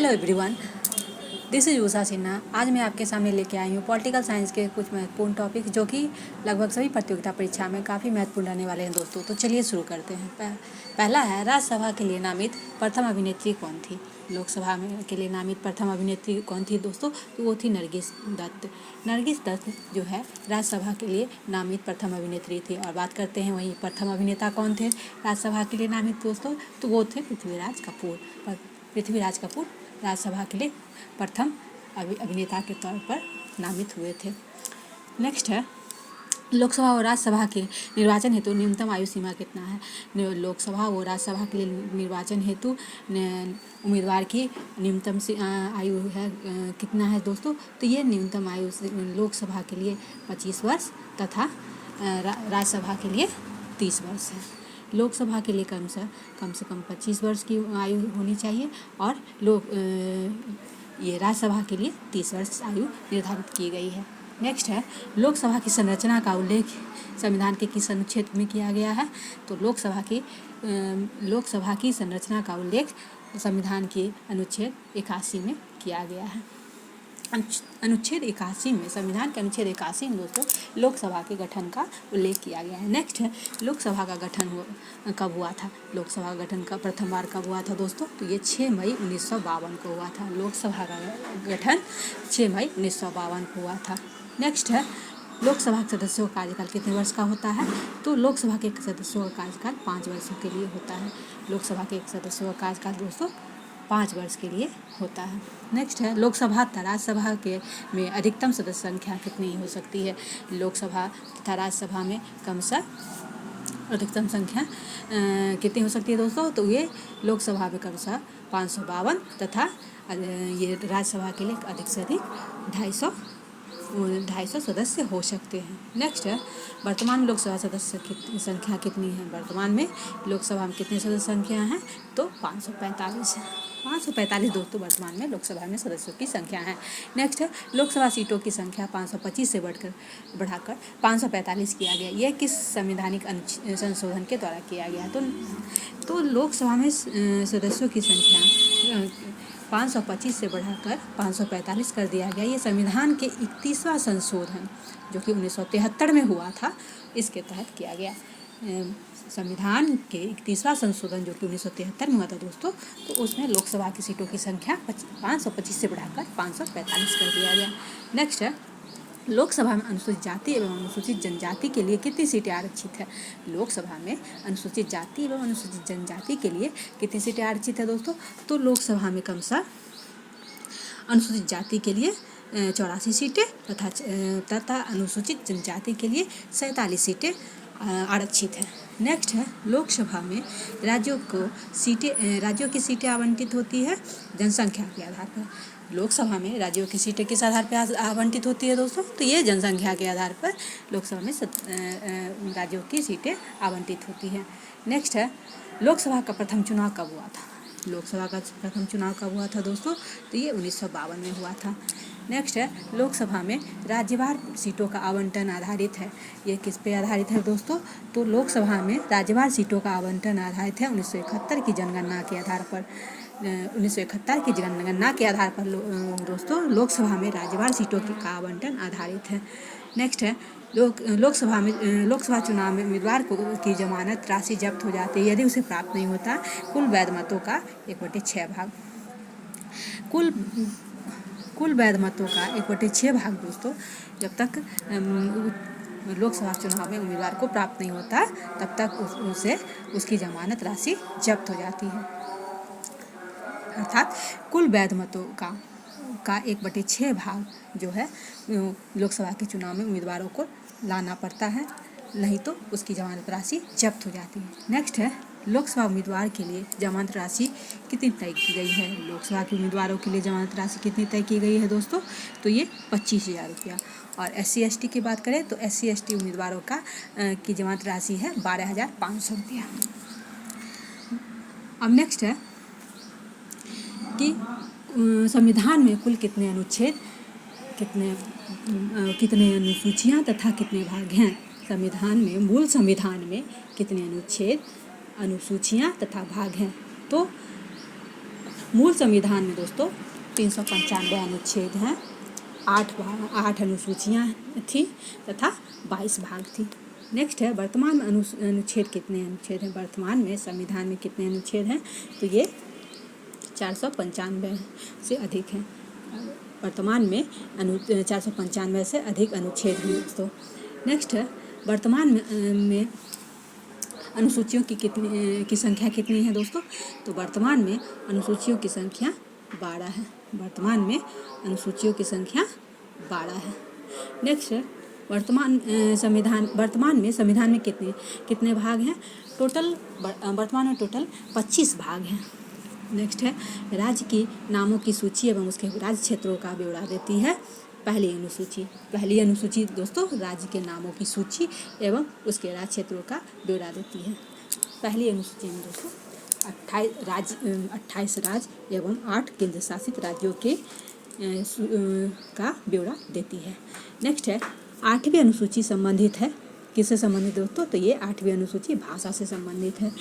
Hello everyone, this is Usha Sinha. आज मैं आपके सामने लेके आई हूँ पॉलिटिकल साइंस के कुछ महत्वपूर्ण टॉपिक जो कि लगभग सभी प्रतियोगिता परीक्षा में काफ़ी महत्वपूर्ण रहने वाले हैं दोस्तों। तो चलिए शुरू करते हैं। पहला है, राज्यसभा के लिए नामित प्रथम अभिनेत्री कौन थी। लोकसभा में के लिए नामित प्रथम अभिनेत्री कौन थी दोस्तों, तो वो थी नरगिस दत्त। नरगिस दत्त जो है राज्यसभा के लिए नामित प्रथम अभिनेत्री थी। और बात करते हैं वहीं प्रथम अभिनेता कौन थे राज्यसभा के लिए नामित दोस्तों, तो वो थे पृथ्वीराज कपूर। पृथ्वीराज कपूर राज्यसभा के लिए प्रथम अभिनेता के तौर पर नामित हुए थे। नेक्स्ट है, लोकसभा और राज्यसभा के निर्वाचन हेतु न्यूनतम आयु सीमा कितना है। लोकसभा और राज्यसभा के लिए निर्वाचन हेतु उम्मीदवार की न्यूनतम आयु है कितना है दोस्तों, तो ये न्यूनतम आयु लोकसभा के लिए 25 वर्ष तथा राज्यसभा के लिए 30 वर्ष है। लोकसभा के लिए कम से कम 25 वर्ष की आयु होनी चाहिए और ये राज्यसभा के लिए 30 वर्ष आयु निर्धारित की गई है। नेक्स्ट है, लोकसभा की संरचना का उल्लेख संविधान के किस अनुच्छेद में किया गया है। तो लोकसभा की संरचना का उल्लेख संविधान के अनुच्छेद 81 में किया गया है। अनुच्छेद 81 में, संविधान के अनुच्छेद 81 में दोस्तों लोकसभा के गठन का उल्लेख किया गया है। नेक्स्ट है, लोकसभा का गठन कब हुआ था। लोकसभा का गठन का प्रथम बार कब हुआ था दोस्तों, तो ये 6 मई 1952 को हुआ था। लोकसभा का गठन 6 मई 1952 को हुआ था। नेक्स्ट है, लोकसभा के सदस्यों का कार्यकाल कितने वर्ष का होता है। तो लोकसभा के सदस्यों का कार्यकाल 5 वर्षों के लिए होता है। लोकसभा के सदस्यों का कार्यकाल दोस्तों 5 वर्ष के लिए होता है। नेक्स्ट है, लोकसभा तथा राज्यसभा के में अधिकतम सदस्य संख्या कितनी हो सकती है। लोकसभा तथा राज्यसभा में कम से अधिकतम संख्या कितनी हो सकती है दोस्तों, तो ये लोकसभा में कम से 552 तथा ये राज्यसभा के लिए अधिक से अधिक 250 सदस्य हो सकते हैं। नेक्स्ट है, वर्तमान में लोकसभा सदस्य की संख्या कितनी है। वर्तमान में लोकसभा में कितने सदस्य संख्या हैं, तो 545 है। 545 दोस्तों वर्तमान में लोकसभा में सदस्यों की संख्या है। नेक्स्ट है, लोकसभा सीटों की संख्या 525 से बढ़ाकर 545 किया गया। यह किस संवैधानिक संशोधन के द्वारा किया गया। तो लोकसभा में सदस्यों की संख्या 525 से बढ़ाकर 545 कर दिया गया। ये संविधान के 31वां संशोधन जो कि 1973 में हुआ था, इसके तहत किया गया। संविधान के 31वां संशोधन जो कि 1973 में हुआ था दोस्तों, तो उसमें लोकसभा की सीटों की संख्या 525 से बढ़ाकर 545 कर दिया गया। नेक्स्ट है, लोकसभा में अनुसूचित जाति एवं अनुसूचित जनजाति के लिए कितनी सीटें आरक्षित है। लोकसभा में अनुसूचित जाति एवं अनुसूचित जनजाति के लिए कितनी सीटें आरक्षित है दोस्तों, तो लोकसभा में कम से अनुसूचित जाति के लिए 84 सीटें तथा अनुसूचित जनजाति के लिए 47 सीटें आरक्षित है। नेक्स्ट है, लोकसभा में राज्यों की सीटें आवंटित होती है जनसंख्या के आधार पर। लोकसभा में राज्यों की सीटें किस आधार पर आवंटित होती है दोस्तों, तो ये जनसंख्या के आधार पर लोकसभा में राज्यों की सीटें आवंटित होती हैं। नेक्स्ट है, लोकसभा का प्रथम चुनाव कब हुआ था। लोकसभा का प्रथम चुनाव कब हुआ था दोस्तों, तो ये 1952 में हुआ था। नेक्स्ट है, लोकसभा में राज्यवार सीटों का आवंटन आधारित है। ये किस पे आधारित है दोस्तों, तो लोकसभा में राज्यवार सीटों का आवंटन आधारित है 1971 की जनगणना के आधार पर। 1971 की जनगणना के आधार पर दोस्तों लोकसभा में राज्यवार सीटों का आवंटन आधारित है। नेक्स्ट है, लोकसभा चुनाव में उम्मीदवार की जमानत राशि जब्त हो जाती है यदि उसे प्राप्त नहीं होता कुल वैध मतों का 1/6 भाग। कुल वैध मतों का 1/6 भाग दोस्तों जब तक लोकसभा चुनाव में उम्मीदवार को प्राप्त नहीं होता तब तक उसे उसकी जमानत राशि जब्त हो जाती है। अर्थात कुल वैध मतों का 1/6 भाग जो है लोकसभा के चुनाव में उम्मीदवारों को लाना पड़ता है, नहीं तो उसकी जमानत राशि जब्त हो जाती है। नेक्स्ट है, लोकसभा उम्मीदवार के लिए जमानत राशि कितनी तय की गई है। लोकसभा के उम्मीदवारों के लिए जमानत राशि कितनी तय की गई है दोस्तों, तो ये 25,000 रुपया। और SC/ST की बात करें तो SC/ST उम्मीदवारों की जमानत राशि है 12,500 रुपया। अब नेक्स्ट है कि संविधान में कुल कितने अनुच्छेद, कितने अनुसूचियाँ तथा कितने भाग हैं। मूल संविधान में कितने अनुच्छेद, अनुसूचियाँ तथा भाग हैं। तो मूल संविधान में दोस्तों 395 अनुच्छेद हैं, 8 अनुसूचियाँ थी तथा 22 भाग थी। नेक्स्ट है वर्तमान में अनुच्छेद कितने अनुच्छेद हैं। वर्तमान में संविधान में कितने अनुच्छेद हैं, तो ये 495 से अधिक हैं। वर्तमान में 495 से अधिक अनुच्छेद हैं दोस्तों। नेक्स्ट है वर्तमान में अनुसूचियों की संख्या कितनी है दोस्तों, तो वर्तमान में अनुसूचियों की संख्या 12 है। वर्तमान में अनुसूचियों की संख्या 12 है। नेक्स्ट है वर्तमान में संविधान में कितने भाग हैं। वर्तमान में टोटल 25 भाग हैं। नेक्स्ट है राज्य की नामों की सूची एवं उसके राज्य क्षेत्रों का ब्यौरा देती है पहली अनुसूची दोस्तों राज्य के नामों की सूची एवं उसके राज्य क्षेत्रों का ब्यौरा देती है। पहली अनुसूची में दोस्तों 28 राज्य एवं 8 केंद्र शासित राज्यों के का ब्यौरा देती है। नेक्स्ट है 8वीं अनुसूची संबंधित है किससे संबंधित दोस्तों, तो ये 8वीं अनुसूची भाषा से संबंधित है।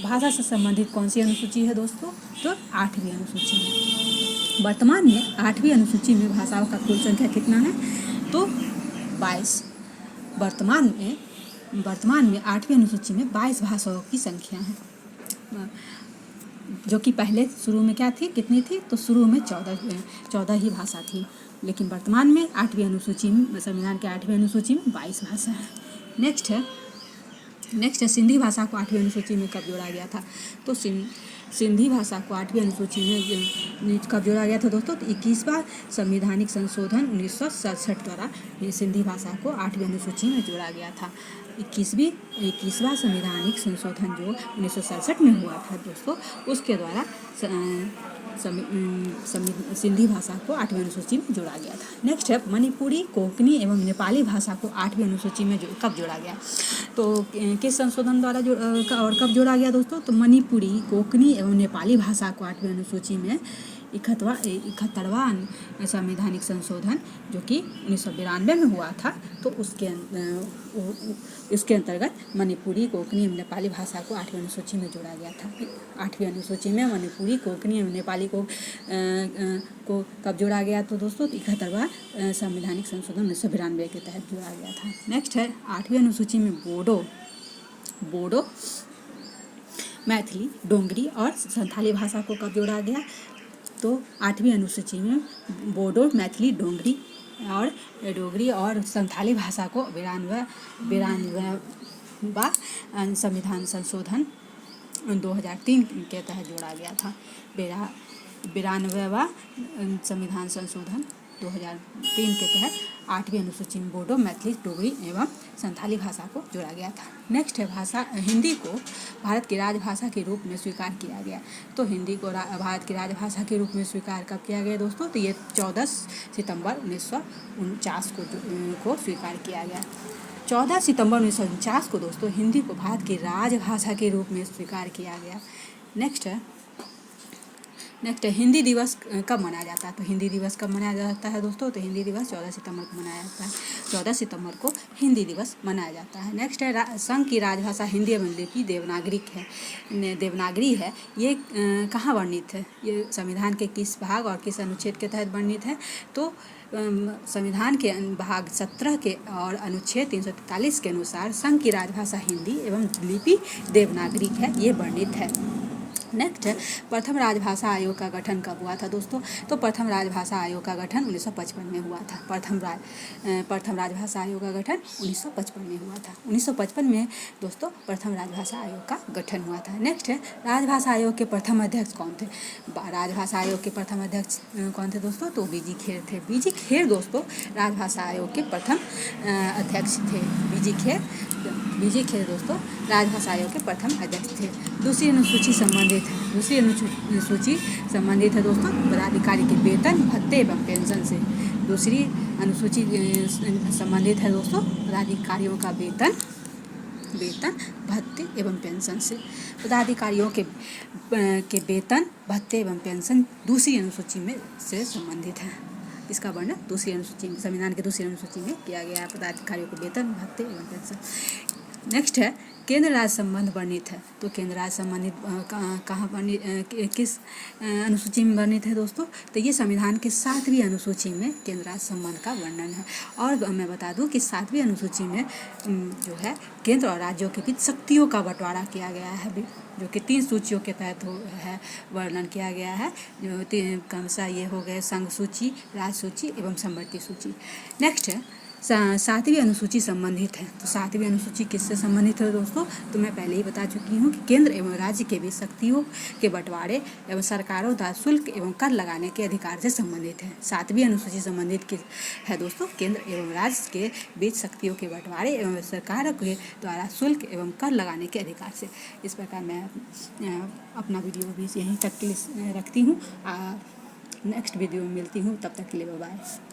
भाषा से संबंधित कौन सी अनुसूची है दोस्तों, तो 8वीं अनुसूची है। वर्तमान में 8वीं अनुसूची में भाषाओं का कुल संख्या कितना है, तो 22। वर्तमान में 8वीं अनुसूची में 22 भाषाओं की संख्या है, जो कि पहले शुरू में क्या थी, कितनी थी, तो शुरू में 14 ही भाषा थी, लेकिन वर्तमान में 8वीं अनुसूची में संविधान के 8वीं अनुसूची में 22 भाषा है। नेक्स्ट है सिंधी भाषा को 8वीं अनुसूची में कब जोड़ा गया था, तो सिंधी भाषा को 8वीं अनुसूची में कब जोड़ा गया था दोस्तों, तो 21वां संवैधानिक संशोधन 1967 द्वारा सिंधी भाषा को 8वीं अनुसूची में जोड़ा गया था। 21वां संवैधानिक संशोधन जो 1967 में हुआ था दोस्तों, उसके द्वारा सिंधी भाषा को 8वीं अनुसूची में जोड़ा गया था। नेक्स्ट है मणिपुरी, कोंकणी एवं नेपाली भाषा को 8वीं अनुसूची में कब जोड़ा गया, तो किस संशोधन द्वारा और कब जोड़ा गया दोस्तों, तो मणिपुरी, कोंकणी एवं नेपाली भाषा को 8वीं अनुसूची में 71वां संवैधानिक संशोधन जो कि 1992 में हुआ था, तो उसके अंतर्गत मणिपुरी, कोंकणी एवं नेपाली भाषा को 8वीं अनुसूची में जोड़ा गया था। 8वीं अनुसूची में मणिपुरी, कोंकणी एवं नेपाली को कब जोड़ा गया, तो दोस्तों 71वां संवैधानिक संशोधन 1992 के तहत जोड़ा गया था। नेक्स्ट है 8वीं अनुसूची में बोडो, मैथिली, डोंगरी और संथाली भाषा को कब जोड़ा गया, तो 8वीं अनुसूची में बोडो, मैथिली, डोगरी और संथाली भाषा को 92वां संविधान संशोधन 2003 के तहत जोड़ा गया था। 92वां संविधान संशोधन 2003 के तहत 8वीं अनुसूची में बोडो, मैथिली, डोगरी एवं संथाली भाषा को जोड़ा गया था। नेक्स्ट है हिंदी को भारत की राजभाषा के रूप में स्वीकार किया गया, तो हिंदी को भारत की राजभाषा के रूप में स्वीकार कब किया गया दोस्तों, तो ये 14 सितंबर 1949 को स्वीकार किया गया। 14 सितंबर 1949 को दोस्तों हिंदी को भारत की राजभाषा के रूप में स्वीकार किया गया। नेक्स्ट है हिंदी दिवस कब मनाया जाता है, तो हिंदी दिवस कब मनाया जाता है दोस्तों, तो हिंदी दिवस 14 सितंबर को मनाया जाता है। 14 सितंबर को हिंदी दिवस मनाया जाता है। नेक्स्ट है संघ की राजभाषा हिंदी एवं लिपि देवनागरी है। ये कहाँ वर्णित है, ये संविधान के किस भाग और किस अनुच्छेद के तहत वर्णित है, तो संविधान के भाग 17 के और अनुच्छेद 343 के अनुसार संघ की राजभाषा हिंदी एवं लिपि देवनागरी है, ये वर्णित है। नेक्स्ट है प्रथम राजभाषा आयोग का गठन कब हुआ था दोस्तों, तो प्रथम राजभाषा आयोग का गठन 1955 में हुआ था। प्रथम राजभाषा आयोग का गठन 1955 में हुआ था। 1955 में दोस्तों प्रथम राजभाषा आयोग का गठन हुआ था। नेक्स्ट है राजभाषा आयोग के प्रथम अध्यक्ष कौन थे, राजभाषा आयोग के प्रथम अध्यक्ष कौन थे दोस्तों, तो बीजी खेर थे। बीजी खेर दोस्तों राजभाषा आयोग के प्रथम अध्यक्ष थे। बीजी खेर दोस्तों राजभाषा आयोग के प्रथम अध्यक्ष थे। दूसरी अनुसूची संबंधित है दोस्तों पदाधिकारी के वेतन, भत्ते एवं पेंशन से। दूसरी अनुसूची संबंधित है दोस्तों पदाधिकारियों का वेतन, भत्ते एवं पेंशन से। पदाधिकारियों के वेतन, भत्ते एवं पेंशन दूसरी अनुसूची में से संबंधित है। इसका वर्णन दूसरी अनुसूची में, संविधान की दूसरी अनुसूची में किया गया है, पदाधिकारियों के वेतन, भत्ते एवं पेंशन। नेक्स्ट है केंद्र राज्य संबंध वर्णित है। तो केंद्र राज्य संबंधित कहाँ वर्णित, किस अनुसूची में वर्णित है दोस्तों? तो ये संविधान के 7वीं अनुसूची में केंद्र राज्य संबंध का वर्णन है। और मैं बता दूं कि 7वीं अनुसूची में जो है केंद्र और राज्यों के बीच शक्तियों का बंटवारा किया गया है, जो कि 3 सूचियों के तहत है वर्णन किया गया है। जो क्रमशः ये हो गए संघ सूची, राज्य सूची एवं समवर्ती सूची। नेक्स्ट है 7वीं अनुसूची संबंधित है। तो 7वीं अनुसूची किससे संबंधित है दोस्तों? तो मैं पहले ही बता चुकी हूँ कि केंद्र एवं राज्य के बीच शक्तियों के बंटवारे एवं सरकारों द्वारा शुल्क एवं कर लगाने के अधिकार से संबंधित है। 7वीं अनुसूची संबंधित है दोस्तों केंद्र एवं राज्य के बीच शक्तियों के बंटवारे एवं सरकारों के द्वारा शुल्क एवं कर लगाने के अधिकार से। इस प्रकार मैं अपना वीडियो भी यहीं तक के लिए रखती हूँ। नेक्स्ट वीडियो में मिलती हूँ, तब तक के लिए बाय बाय।